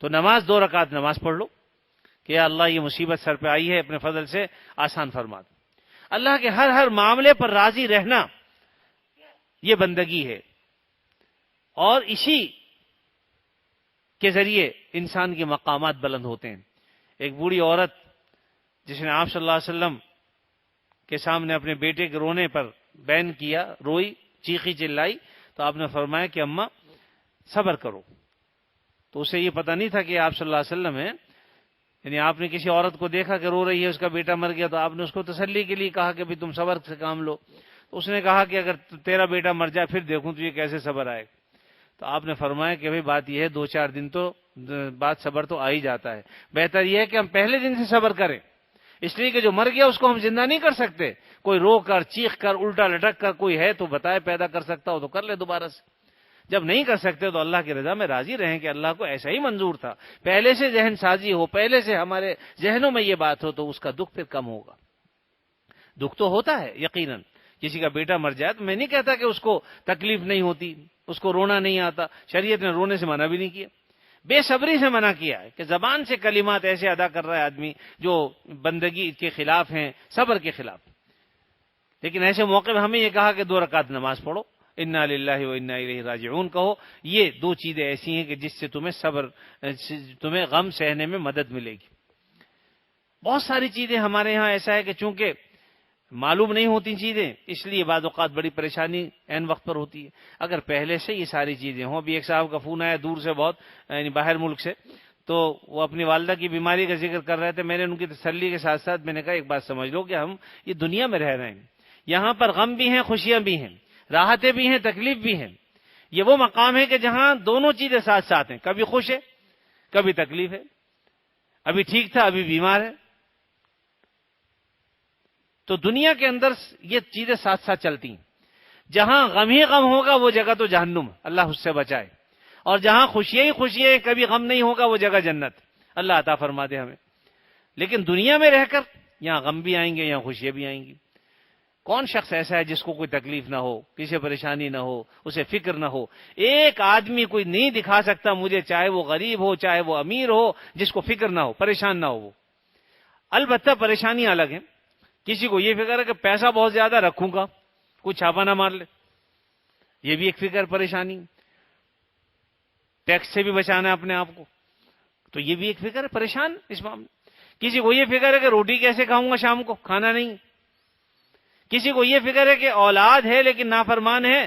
تو نماز 2 رکعت نماز پڑھ لو کہ یا اللہ یہ مصیبت سر پہ آئی ہے، اپنے فضل سے آسان فرما دو. اللہ کے ہر معاملے پر راضی رہنا یہ بندگی ہے، اور اسی کے ذریعے انسان کے مقامات بلند ہوتے ہیں. ایک بوڑھی عورت جس نے آپ صلی اللہ علیہ وسلم کے سامنے اپنے بیٹے کے رونے پر بیان کیا، روئی، چیخی چلائی، تو آپ نے فرمایا کہ اماں صبر کرو. تو اسے یہ پتہ نہیں تھا کہ آپ صلی اللہ علیہ وسلم ہیں، یعنی آپ نے کسی عورت کو دیکھا کہ رو رہی ہے، اس کا بیٹا مر گیا، تو آپ نے اس کو تسلی کے لیے کہا کہ بھی تم صبر سے کام لو. تو اس نے کہا کہ اگر تیرا بیٹا مر جائے پھر دیکھوں تجھے کیسے صبر آئے. تو آپ نے فرمایا کہ بھئی بات یہ ہے 2-4 دن تو بعد صبر تو آ ہی جاتا ہے، بہتر یہ ہے کہ ہم پہلے دن سے صبر کریں، اس لیے کہ جو مر گیا اس کو ہم زندہ نہیں کر سکتے. کوئی رو کر، چیخ کر، الٹا لٹک کر کوئی ہے تو بتائے، پیدا کر سکتا ہو تو کر لے دوبارہ سے. جب نہیں کر سکتے تو اللہ کی رضا میں راضی رہیں کہ اللہ کو ایسا ہی منظور تھا. پہلے سے ذہن سازی ہو، پہلے سے ہمارے ذہنوں میں یہ بات ہو تو اس کا دکھ پھر کم ہوگا. دکھ تو ہوتا ہے یقیناً، کسی کا بیٹا مر جائے تو میں نہیں کہتا کہ اس کو تکلیف نہیں ہوتی، اس کو رونا نہیں آتا. شریعت نے رونے سے منع بھی نہیں کیا، بے صبری سے منع کیا ہے کہ زبان سے کلمات ایسے ادا کر رہا ہے آدمی جو بندگی کے خلاف ہیں، صبر کے خلاف. لیکن ایسے موقع میں ہمیں یہ کہا کہ 2 رکعت نماز پڑھو، انا للہ و انا الیہ راجعون کہو. یہ 2 چیزیں ایسی ہیں کہ جس سے تمہیں غم سہنے میں مدد ملے گی. بہت ساری چیزیں ہمارے ہاں ایسا ہے کہ چونکہ معلوم نہیں ہوتی چیزیں، اس لیے بعض اوقات بڑی پریشانی عین وقت پر ہوتی ہے. اگر پہلے سے یہ ساری چیزیں ہوں. ابھی ایک صاحب کا فون آیا دور سے بہت، یعنی باہر ملک سے، تو وہ اپنی والدہ کی بیماری کا ذکر کر رہے تھے. میں نے ان کی تسلی کے ساتھ ساتھ میں نے کہا ایک بات سمجھ لو کہ ہم یہ دنیا میں رہ رہے ہیں، یہاں پر غم بھی ہیں، خوشیاں بھی ہیں، راحتیں بھی ہیں، تکلیف بھی ہیں. یہ وہ مقام ہے کہ جہاں دونوں چیزیں ساتھ ساتھ ہیں، کبھی خوش ہے کبھی تکلیف ہے، ابھی ٹھیک تھا ابھی بیمار ہے. تو دنیا کے اندر یہ چیزیں ساتھ ساتھ چلتی ہیں. جہاں غم ہی غم ہوگا وہ جگہ تو جہنم، اللہ اس سے بچائے. اور جہاں خوشیاں ہی خوشیاں ہیں، کبھی غم نہیں ہوگا وہ جگہ جنت، اللہ عطا فرما دے ہمیں. لیکن دنیا میں رہ کر یہاں غم بھی آئیں گے، یہاں خوشیاں بھی آئیں گی. کون شخص ایسا ہے جس کو کوئی تکلیف نہ ہو، کسی پریشانی نہ ہو، اسے فکر نہ ہو؟ ایک آدمی کوئی نہیں دکھا سکتا مجھے، چاہے وہ غریب ہو چاہے وہ امیر ہو، جس کو فکر نہ ہو، پریشان نہ ہو وہ. البتہ پریشانیاں الگ ہیں. کسی کو یہ فکر ہے کہ پیسہ بہت زیادہ رکھوں گا کوئی چھاپا نہ مار لے، یہ بھی ایک فکر پریشانی. ٹیکس سے بھی بچانا ہے اپنے آپ کو، تو یہ بھی ایک فکر ہے، پریشان اس معاملے. کسی کو یہ فکر ہے کہ روٹی کیسے کھاؤں گا شام کو، کھانا نہیں. کسی کو یہ فکر ہے کہ اولاد ہے لیکن نافرمان ہے،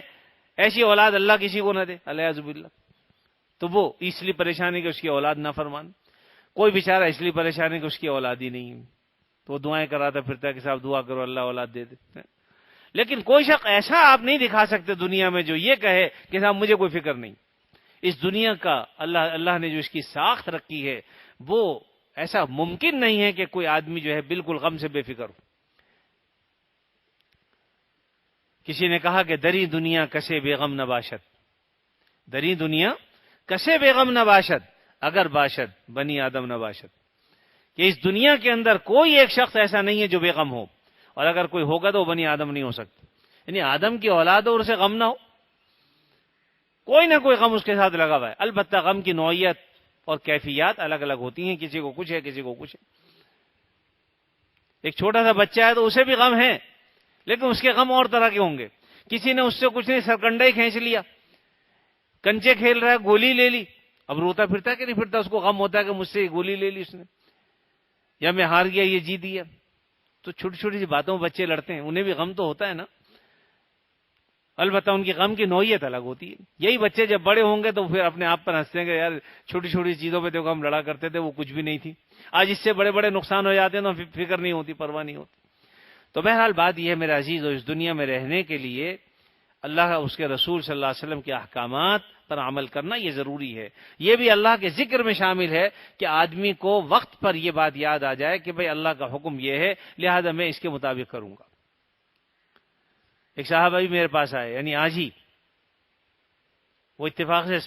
ایسی اولاد اللہ کسی کو نہ دے، الیاذ باللہ. تو وہ اس لیے پریشانی کہ اس کی اولاد نافرمان. کوئی بیچارہ اس لیے پریشانی کہ اس کی اولاد ہی نہیں ہے، تو وہ دعائیں کراتا پھرتا ہے کہ صاحب دعا کرو اللہ اولاد دے دے. لیکن کوئی شخص ایسا آپ نہیں دکھا سکتے دنیا میں جو یہ کہے کہ صاحب مجھے کوئی فکر نہیں. اس دنیا کا اللہ نے جو اس کی ساخت رکھی ہے وہ ایسا ممکن نہیں ہے کہ کوئی آدمی جو ہے بالکل غم سے بے فکر ہو. کسی نے کہا کہ دری دنیا کسے بے غم نہ باشد، دری دنیا کسے بے غم نہ باشد، اگر باشد بنی آدم نہ باشد. کہ اس دنیا کے اندر کوئی ایک شخص ایسا نہیں ہے جو بے غم ہو، اور اگر کوئی ہوگا تو وہ بنی آدم نہیں ہو سکتا. یعنی آدم کی اولاد ہو اور اسے غم نہ ہو، کوئی نہ کوئی غم اس کے ساتھ لگا ہوا ہے. البتہ غم کی نوعیت اور کیفیات الگ الگ ہوتی ہیں، کسی کو کچھ ہے کسی کو کچھ ہے. ایک چھوٹا سا بچہ ہے تو اسے بھی غم ہے، لیکن اس کے غم اور طرح کے ہوں گے. کسی نے اس سے کچھ نہیں، سرکنڈا ہی کھینچ لیا، کنچے کھیل رہا ہے گولی لے لی، اب روتا پھرتا کہ نہیں پھرتا، اس کو غم ہوتا ہے کہ مجھ سے گولی لے لی اس نے، یا میں ہار گیا یہ جیت گیا. تو چھوٹی چھوٹی سی باتوں میں بچے لڑتے ہیں، انہیں بھی غم تو ہوتا ہے نا. البتہ ان کی غم کی نوعیت الگ ہوتی ہے. یہی بچے جب بڑے ہوں گے تو پھر اپنے آپ پر ہنستے ہیں کہ یار چھوٹی چھوٹی چیزوں پہ دیکھو ہم لڑا کرتے تھے وہ کچھ بھی نہیں تھی، آج اس سے بڑے بڑے نقصان ہو جاتے ہیں تو فکر نہیں ہوتی، پرواہ نہیں ہوتی. تو بہرحال بات یہ ہے میرے عزیز، اور اس دنیا میں رہنے کے لیے اللہ اس کے رسول صلی اللہ علیہ وسلم کے احکامات پر عمل کرنا یہ ضروری ہے. یہ بھی اللہ کے ذکر میں شامل ہے کہ آدمی کو وقت پر یہ بات یاد آ جائے کہ بھئی اللہ کا حکم یہ ہے لہذا میں اس کے مطابق کروں گا. ایک صاحب ابھی میرے پاس آئے، یعنی آج ہی، وہ اتفاق سے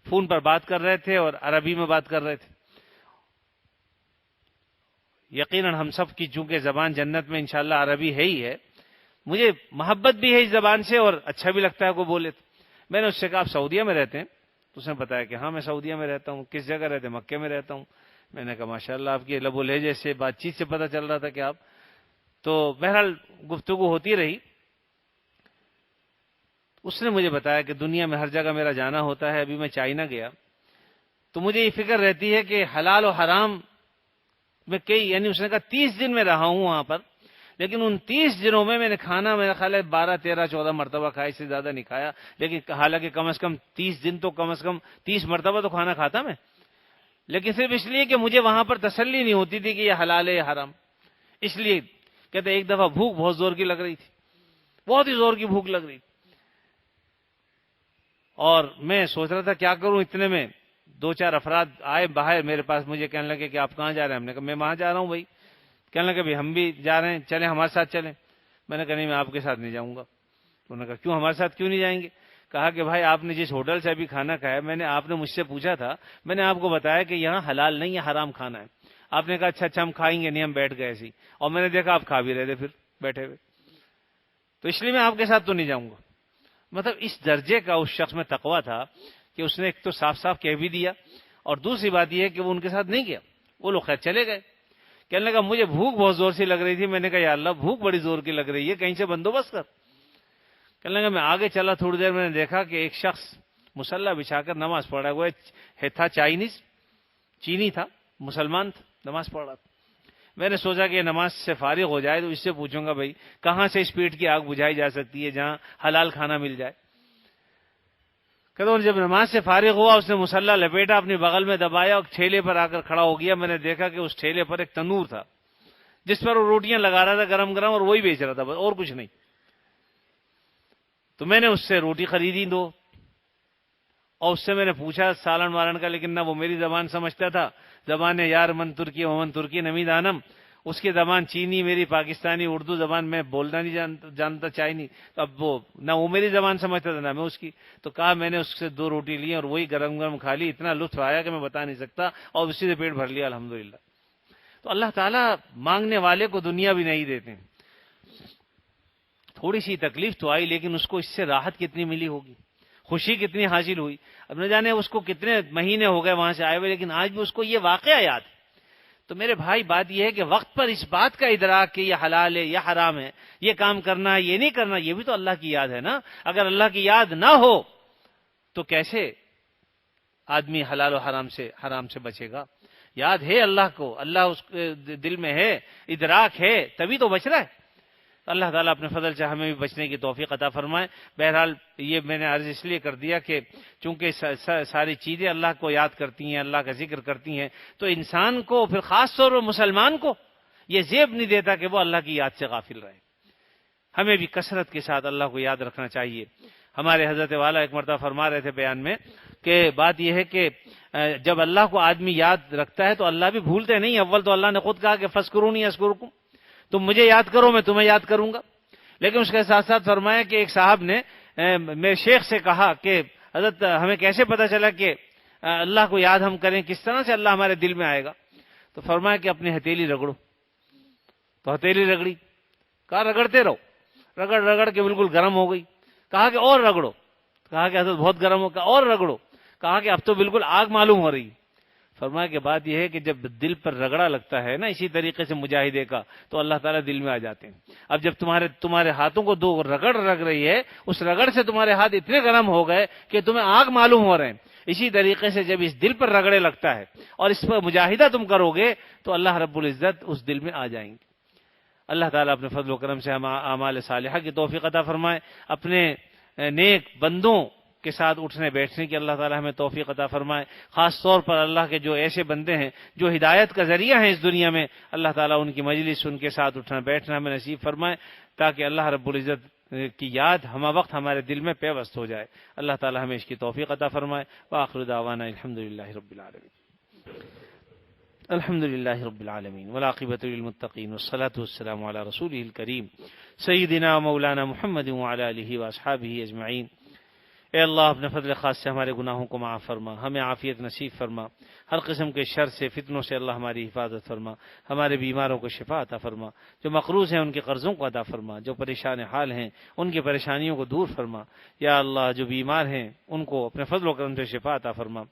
فون پر بات کر رہے تھے اور عربی میں بات کر رہے تھے. یقیناً ہم سب کی چونکہ زبان جنت میں انشاءاللہ عربی ہے ہی ہے، مجھے محبت بھی ہے اس زبان سے اور اچھا بھی لگتا ہے کوئی بولے تو. میں نے اس سے کہا آپ سعودیہ میں رہتے ہیں؟ تو اس نے بتایا کہ ہاں میں سعودیہ میں رہتا ہوں. کس جگہ رہتے ہیں؟ مکے میں رہتا ہوں. میں نے کہا ماشاءاللہ آپ کے لب و لہجے سے بات چیت سے پتہ چل رہا تھا کہ آپ. تو بہرحال گفتگو ہوتی رہی. اس نے مجھے بتایا کہ دنیا میں ہر جگہ میرا جانا ہوتا ہے. ابھی میں چائنا گیا تو مجھے یہ فکر رہتی ہے کہ حلال و حرام میں کئی، یعنی اس نے کہا 30 دن میں رہا ہوں وہاں پر، لیکن ان 30 دنوں میں نے کھانا میرا خیال ہے 12 13 14 مرتبہ کھایا، اس سے زیادہ نہیں کھایا. لیکن حالانکہ کم از کم 30 دن تو کم از کم 30 مرتبہ تو کھانا کھاتا میں، لیکن صرف اس لیے کہ مجھے وہاں پر تسلی نہیں ہوتی تھی کہ یہ حلال ہے یا حرام. اس لیے کہتے ایک دفعہ بھوک بہت زور کی لگ رہی تھی، بہت ہی زور کی بھوک لگ رہی تھی، اور میں سوچ رہا تھا کیا کروں. اتنے میں 2-4 افراد آئے باہر میرے پاس، مجھے کہنے لگے کہ آپ کہاں جا رہے ہیں؟ ہم نے کہا میں وہاں جا رہا ہوں بھائی. کہنے لگے بھائی ہم بھی جا رہے ہیں، چلیں ہمارے ساتھ چلیں. میں نے کہا نہیں میں آپ کے ساتھ نہیں جاؤں گا. انہوں نے کہا کیوں ہمارے ساتھ کیوں نہیں جائیں گے؟ کہا کہ بھائی آپ نے جس ہوٹل سے ابھی کھانا کھایا، آپ نے مجھ سے پوچھا تھا، میں نے آپ کو بتایا کہ یہاں حلال نہیں ہے، حرام کھانا ہے. آپ نے کہا اچھا ہم کھائیں گے نہیں، ہم بیٹھ گئے ایسی، اور میں نے دیکھا آپ کھا بھی رہے تھے پھر بیٹھے ہوئے، تو اس لیے میں آپ کے ساتھ تو نہیں جاؤں گا. مطلب اس درجے کا اس شخص میں تقویٰ تھا کہ اس نے ایک تو صاف صاف کہہ بھی دیا، اور دوسری بات یہ ہے کہ وہ ان کے ساتھ نہیں گیا. وہ لوگ خیر چلے گئے. کہنے لگا مجھے بھوک بہت زور سے لگ رہی تھی. میں نے کہا یا اللہ بھوک بڑی زور کی لگ رہی ہے، کہیں سے بندوبست کر. کہنے لگا میں آگے چلا، تھوڑی دیر میں نے دیکھا کہ ایک شخص مصلی بچھا کر نماز پڑھ رہا ہے. تھا چینی تھا، مسلمان تھا، نماز پڑھ رہا تھا. میں نے سوچا کہ نماز سے فارغ ہو جائے تو اس سے پوچھوں گا بھائی کہاں سے اس پیٹ کی آگ بجھائی جا سکتی ہے جہاں حلال کھانا مل جائے. جب نماز سے فارغ ہوا اس نے مصلی لپیٹا، اپنی بغل میں دبایا اور ٹھیلے پر آ کر کھڑا ہو گیا. میں نے دیکھا کہ اس ٹھیلے پر ایک تنور تھا جس پر وہ روٹیاں لگا رہا تھا گرم گرم، اور وہی بیچ رہا تھا بس، اور کچھ نہیں. تو میں نے اس سے روٹی خریدی 2، اور اس سے میں نے پوچھا سالن والن کا، لیکن نہ وہ میری زبان سمجھتا تھا. زبان یار من ترکی ومن ترکی نمی دانم، اس کی زبان چینی، میری پاکستانی اردو زبان میں بولنا نہیں جانتا چائنی. اب وہ نہ وہ میری زبان سمجھتا تھا نہ میں اس کی. تو کہا میں نے اس سے 2 روٹی لی اور وہی گرم گرم کھا لی. اتنا لطف آیا کہ میں بتا نہیں سکتا، اور اسی سے پیٹ بھر لیا الحمدللہ. تو اللہ تعالیٰ مانگنے والے کو دنیا بھی نہیں دیتے. تھوڑی سی تکلیف تو آئی، لیکن اس کو اس سے راحت کتنی ملی ہوگی، خوشی کتنی حاصل ہوئی. اب نہ جانے اس کو کتنے مہینے ہو گئے وہاں سے آئے ہوئے، لیکن آج بھی اس کو یہ واقعہ یاد ہے. تو میرے بھائی بات یہ ہے کہ وقت پر اس بات کا ادراک کہ یہ حلال ہے یا حرام ہے، یہ کام کرنا ہے یہ نہیں کرنا، یہ بھی تو اللہ کی یاد ہے نا. اگر اللہ کی یاد نہ ہو تو کیسے آدمی حلال و حرام سے بچے گا؟ یاد ہے اللہ کو، اللہ اس کے دل میں ہے، ادراک ہے، تبھی تو بچ رہا ہے. اللہ تعالیٰ اپنے فضل سے ہمیں بھی بچنے کی توفیق عطا فرمائے. بہرحال یہ میں نے عرض اس لیے کر دیا کہ چونکہ ساری چیزیں اللہ کو یاد کرتی ہیں، اللہ کا ذکر کرتی ہیں، تو انسان کو پھر خاص طور پر مسلمان کو یہ زیب نہیں دیتا کہ وہ اللہ کی یاد سے غافل رہے. ہمیں بھی کثرت کے ساتھ اللہ کو یاد رکھنا چاہیے. ہمارے حضرت والا ایک مرتبہ فرما رہے تھے بیان میں کہ بات یہ ہے کہ جب اللہ کو آدمی یاد رکھتا ہے تو اللہ بھی بھولتے نہیں. اول تو اللہ نے خود کہا کہ فذکرونی اذکرکم، تم مجھے یاد کرو میں تمہیں یاد کروں گا. لیکن اس کے ساتھ ساتھ فرمایا کہ ایک صاحب نے میرے شیخ سے کہا کہ حضرت ہمیں کیسے پتہ چلا کہ اللہ کو یاد ہم کریں، کس طرح سے اللہ ہمارے دل میں آئے گا؟ تو فرمایا کہ اپنی ہتھیلی رگڑو. تو ہتھیلی رگڑی، کہا رگڑتے رہو. رگڑ رگڑ کے بالکل گرم ہو گئی. کہا کہ اور رگڑو. کہا کہ حضرت بہت گرم ہو. کہا اور رگڑو. کہا کہ اب تو بالکل آگ معلوم ہو رہی. فرمایا کہ بات یہ ہے کہ جب دل پر رگڑا لگتا ہے نا اسی طریقے سے مجاہدے کا، تو اللہ تعالیٰ دل میں آ جاتے ہیں. اب جب تمہارے ہاتھوں کو 2 رگڑ رگ رہی ہے، اس رگڑ سے تمہارے ہاتھ اتنے گرم ہو گئے کہ تمہیں آگ معلوم ہو رہے ہیں. اسی طریقے سے جب اس دل پر رگڑے لگتا ہے اور اس پر مجاہدہ تم کرو گے تو اللہ رب العزت اس دل میں آ جائیں گے. اللہ تعالیٰ اپنے فضل و کرم سے اعمال صالحہ کی توفیق عطا فرمائے. اپنے نیک بندوں کے ساتھ اٹھنے بیٹھنے کی اللہ تعالیٰ ہمیں توفیق عطا فرمائے. خاص طور پر اللہ کے جو ایسے بندے ہیں جو ہدایت کا ذریعہ ہیں اس دنیا میں، اللہ تعالیٰ ان کی مجلس، ان کے ساتھ اٹھنا بیٹھنا ہمیں نصیب فرمائے، تاکہ اللہ رب العزت کی یاد ہمہ وقت ہمارے دل میں پیوست ہو جائے. اللہ تعالیٰ ہمیں اس کی توفیق عطا فرمائے. وآخر دعوانا الحمدللہ رب العالمین. الحمدللہ رب العالمین والعاقبۃ للمتقین والصلاة والسلام علی رسولہ الکریم سیدنا مولانا محمد وعلی آلہ واصحابہ اجمعین. اے اللہ اپنے فضل خاص سے ہمارے گناہوں کو معاف فرما، ہمیں عافیت نصیب فرما، ہر قسم کے شر سے فتنوں سے اللہ ہماری حفاظت فرما، ہمارے بیماروں کو شفا عطا فرما، جو مقروض ہیں ان کے قرضوں کو ادا فرما، جو پریشان حال ہیں ان کی پریشانیوں کو دور فرما، یا اللہ جو بیمار ہیں ان کو اپنے فضل و کرم سے شفا عطا فرما۔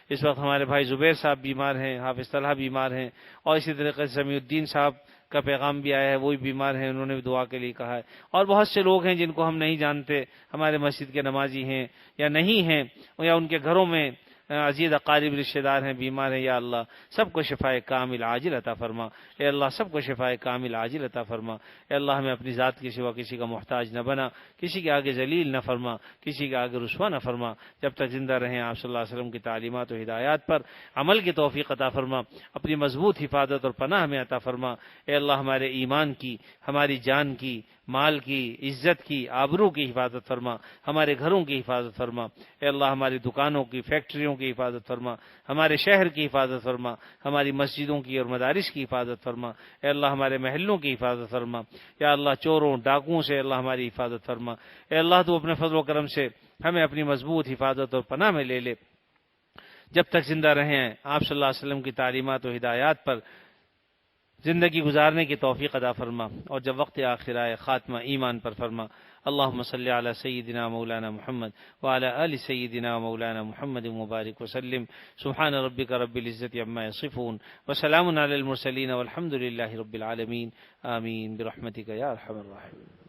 اس وقت ہمارے بھائی زبیر صاحب بیمار ہیں، حافظ طلحہ بیمار ہیں، اور اسی طریقے سے سمیع الدین صاحب کا پیغام بھی آیا ہے، وہی بیمار ہیں، انہوں نے بھی دعا کے لیے کہا ہے، اور بہت سے لوگ ہیں جن کو ہم نہیں جانتے، ہمارے مسجد کے نمازی ہیں یا نہیں ہیں، یا ان کے گھروں میں عزیز اقارب رشتہ دار ہیں، بیمار ہیں، یا اللہ سب کو شفائے کامل عاجل عطا فرما، اے اللہ سب کو شفائے کامل عاجل عطا فرما، اے اللہ ہمیں اپنی ذات کے سوا کسی کا محتاج نہ بنا، کسی کے آگے ذلیل نہ فرما، کسی کے آگے رسوا نہ فرما، جب تک زندہ رہیں آپ صلی اللہ علیہ وسلم کی تعلیمات و ہدایات پر عمل کی توفیق عطا فرما، اپنی مضبوط حفاظت اور پناہ ہمیں عطا فرما، اے اللہ ہمارے ایمان کی، ہماری جان کی، مال کی، عزت کی، آبرو کی حفاظت فرما، ہمارے گھروں کی حفاظت فرما، اے اللہ ہماری دکانوں کی، فیکٹریوں کی حفاظت فرما، ہمارے شہر کی حفاظت فرما، ہماری مسجدوں کی اور مدارس کی حفاظت فرما، اے اللہ ہمارے محلوں کی حفاظت فرما، یا اللہ چوروں ڈاکوؤں سے اللہ ہماری حفاظت فرما، اے اللہ تو اپنے فضل و کرم سے ہمیں اپنی مضبوط حفاظت اور پناہ میں لے لے، جب تک زندہ رہیں آپ صلی اللہ علیہ وسلم کی تعلیمات و ہدایات پر زندگی گزارنے کی توفیق عطا فرما، اور جب وقت آخر آئے خاتمہ ایمان پر فرما۔ اللہم صلی علی سیدنا مولانا محمد وعلی آل سیدنا مولانا محمد مبارک وسلم۔ سبحان ربک رب العزت عما یصفون وسلام علی المرسلین والحمد للہ رب العالمین، آمین برحمتک یا ارحم الراحمین۔